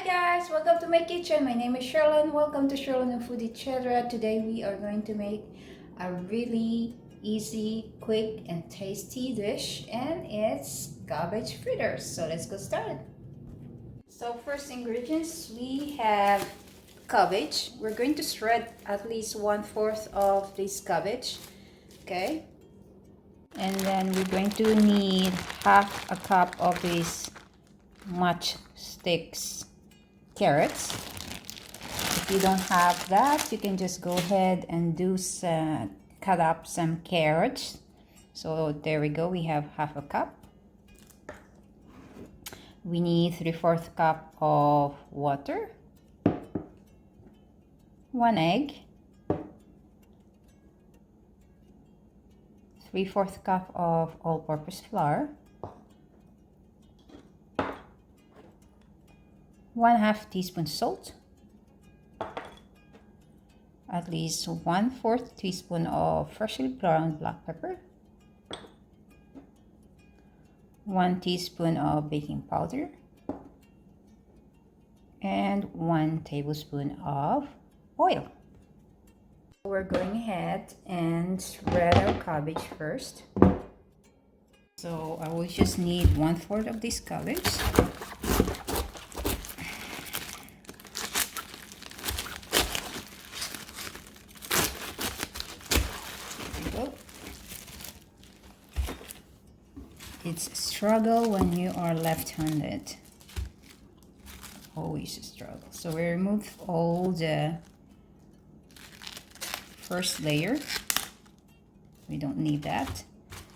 guys, welcome to my kitchen. My name is Sherlyn. Welcome to Sherlyn and Food Etc. Today we are going to make a really easy, quick, and tasty dish, and it's cabbage fritters. So let's go started. So first ingredients, we have cabbage. We're going to shred at least 1/4 of this cabbage, okay? And then we're going to need half a cup of these matchsticks carrots. If you don't have that, you can just go ahead and cut up some carrots. So there we go, we have half a cup. We need 3/4 cup of water, 1 egg, 3/4 cup of all-purpose flour, 1/2 teaspoon salt, at least 1/4 teaspoon of freshly ground black pepper, 1 teaspoon of baking powder, and 1 tablespoon of oil. We're going ahead and shred our cabbage first. So I will just need 1/4 of this cabbage. It's a struggle when you are left-handed. Always a struggle. So we remove all the first layer. We don't need that.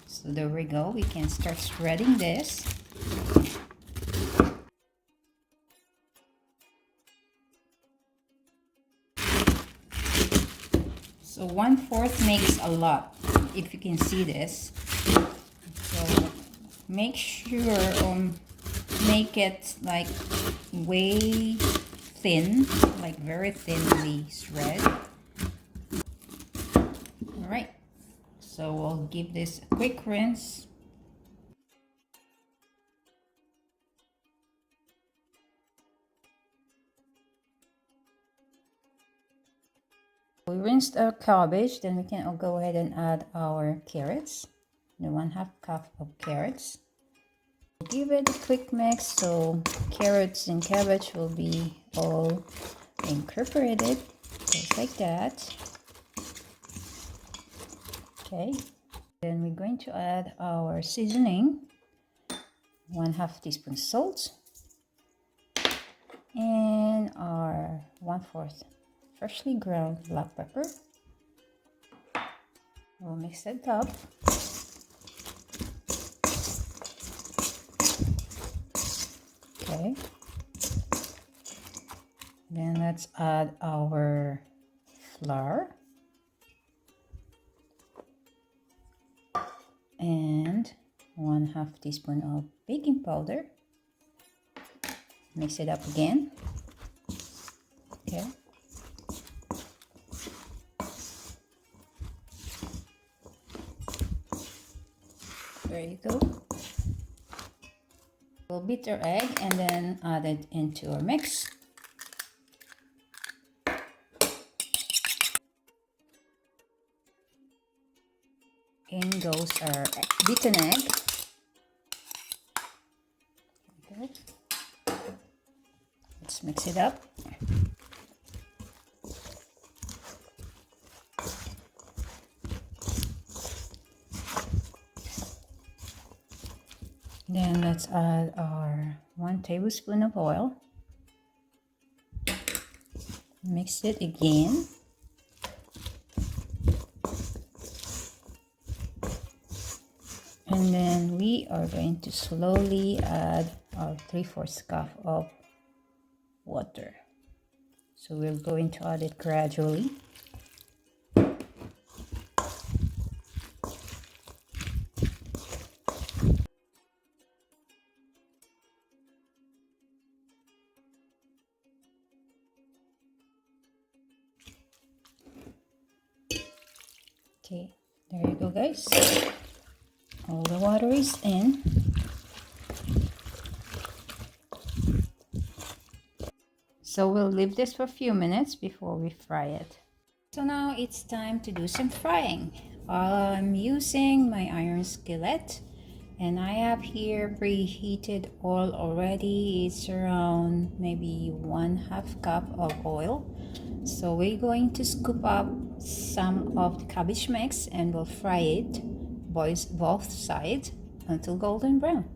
So there we go. We can start shredding this. So 1/4 makes a lot, if you can see this. So make sure make it like way thin, like very thinly shred. All right, so we'll give this a quick rinse. We rinsed our cabbage, then we can go ahead and add our carrots, the 1/2 cup of carrots. Give it a quick mix so carrots and cabbage will be all incorporated, just like that. Okay, then we're going to add our seasoning, 1/2 teaspoon salt, and our 1/4 freshly ground black pepper. We'll mix it up. Okay, then let's add our flour and 1/2 teaspoon of baking powder. Mix it up again. Okay, there you go. We'll beat our egg and then add it into our mix. In goes our beaten egg. Okay. Let's mix it up. Then let's add our 1 tablespoon of oil. Mix it again. And then we are going to slowly add our 3/4 cup of water. So we're going to add it gradually. Okay, there you go, guys. All the water is in. So we'll leave this for a few minutes before we fry it. So now it's time to do some frying. I'm using my iron skillet, and I have here preheated oil already. It's around maybe 1/2 cup of oil. So we're going to scoop up some of the cabbage mix and we'll fry it both sides until golden brown.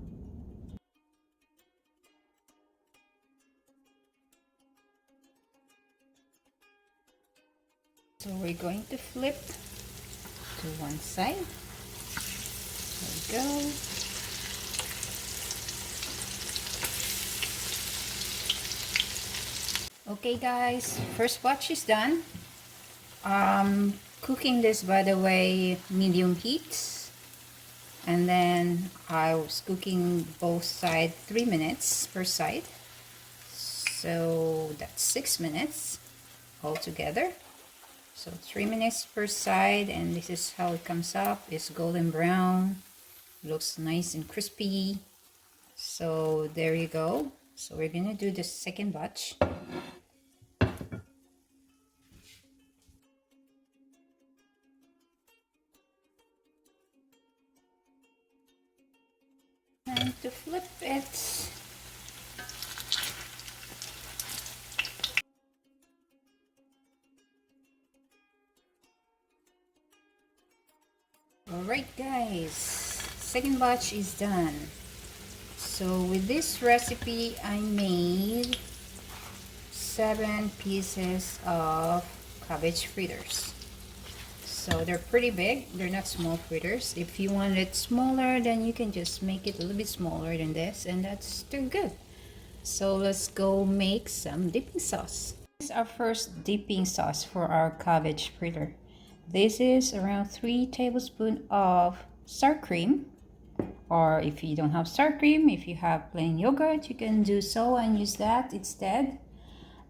So we're going to flip to one side. There we go. Okay guys, first batch is done. Cooking this, by the way, medium heat, and then I was cooking both sides 3 minutes per side, so that's 6 minutes altogether. So 3 minutes per side, and this is how it comes up. It's golden brown, looks nice and crispy. So there you go. So we're gonna do the second batch. And to flip it, alright guys, second batch is done. So with this recipe I made 7 pieces of cabbage fritters. So they're pretty big, they're not small fritters. If you want it smaller, then you can just make it a little bit smaller than this, and that's still good. So let's go make some dipping sauce. This is our first dipping sauce for our cabbage fritter. This is around 3 tablespoons of sour cream, or if you don't have sour cream, if you have plain yogurt, you can do so and use that instead.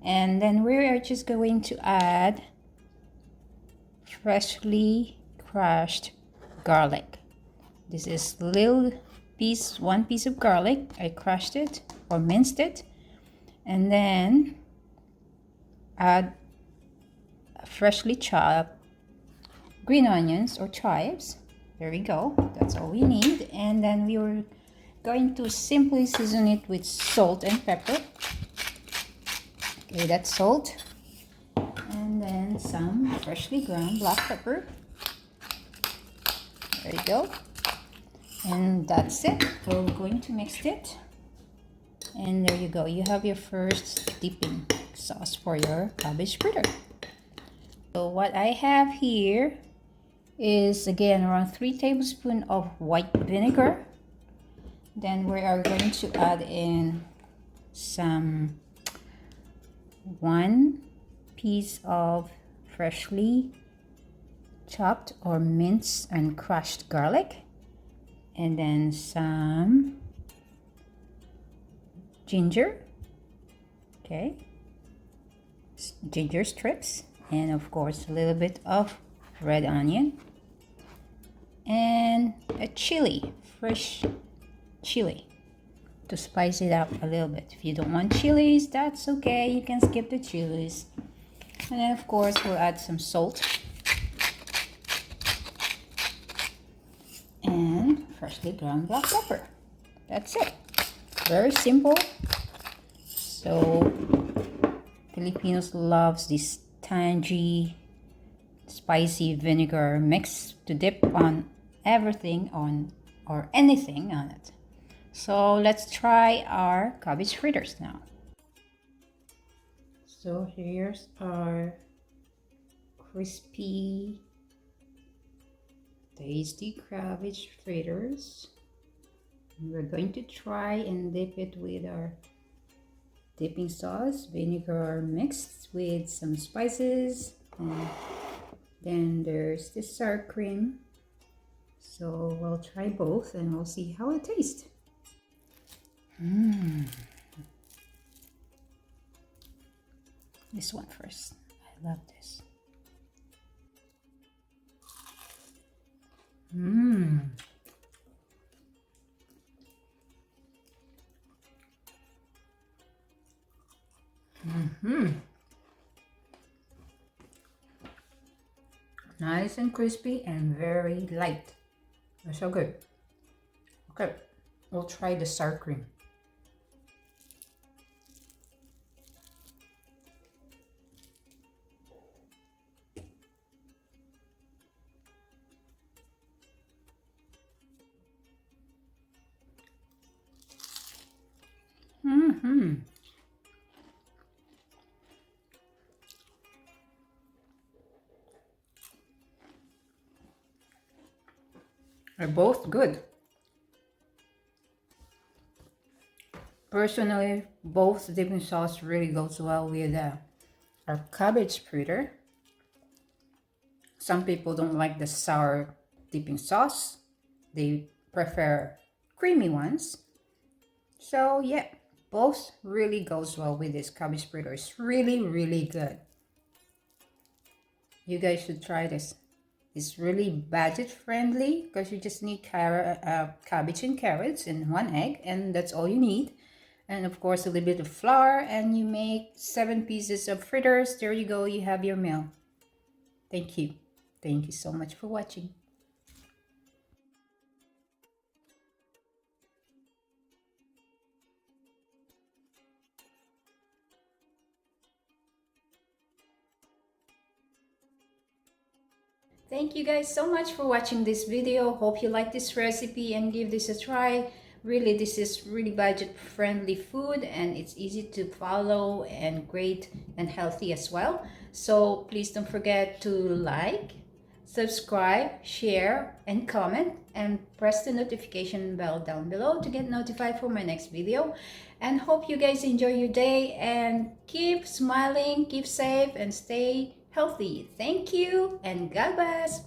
And then we are just going to add freshly crushed garlic. This is one piece of garlic. I crushed it or minced it, and then add freshly chopped green onions or chives. There we go, that's all we need. And then we were going to simply season it with salt and pepper. Okay, that's salt. And then some freshly ground black pepper. There you go. And that's it. We're going to mix it. And there you go. You have your first dipping sauce for your cabbage fritter. So what I have here is again around 3 tablespoons of white vinegar. Then we are going to add in some 1 piece of freshly chopped or minced and crushed garlic, and then some ginger, okay, ginger strips, and of course a little bit of red onion, and a chili, fresh chili, to spice it up a little bit. If you don't want chilies, that's okay, you can skip the chilies. And then of course we'll add some salt and freshly ground black pepper. That's it. Very simple. So Filipinos loves this tangy, spicy vinegar mix to dip on everything or anything on it. So let's try our cabbage fritters now. So here's our crispy, tasty cabbage fritters. We're going to try and dip it with our dipping sauce, vinegar mixed with some spices, and then there's the sour cream. So we'll try both and we'll see how it tastes. This one first. I love this. Nice and crispy and very light. They're so good. Okay, we'll try the sour cream. Mm-hmm. They're both good. Personally, both dipping sauce really goes well with our cabbage fritter. Some people don't like the sour dipping sauce. They prefer creamy ones. So yeah, both really goes well with this cabbage fritter. It's really, really good. You guys should try this. It's really budget friendly because you just need cabbage and carrots and one egg, and that's all you need. And of course, a little bit of flour, and you make 7 pieces of fritters. There you go, you have your meal. Thank you. Thank you so much for watching. Thank you guys so much for watching this video. Hope you like this recipe and give this a try. Really, this is really budget friendly food and it's easy to follow and great and healthy as well. So please don't forget to like, subscribe, share, and comment, and press the notification bell down below to get notified for my next video. And hope you guys enjoy your day and keep smiling, keep safe, and stay healthy. Thank you and God bless.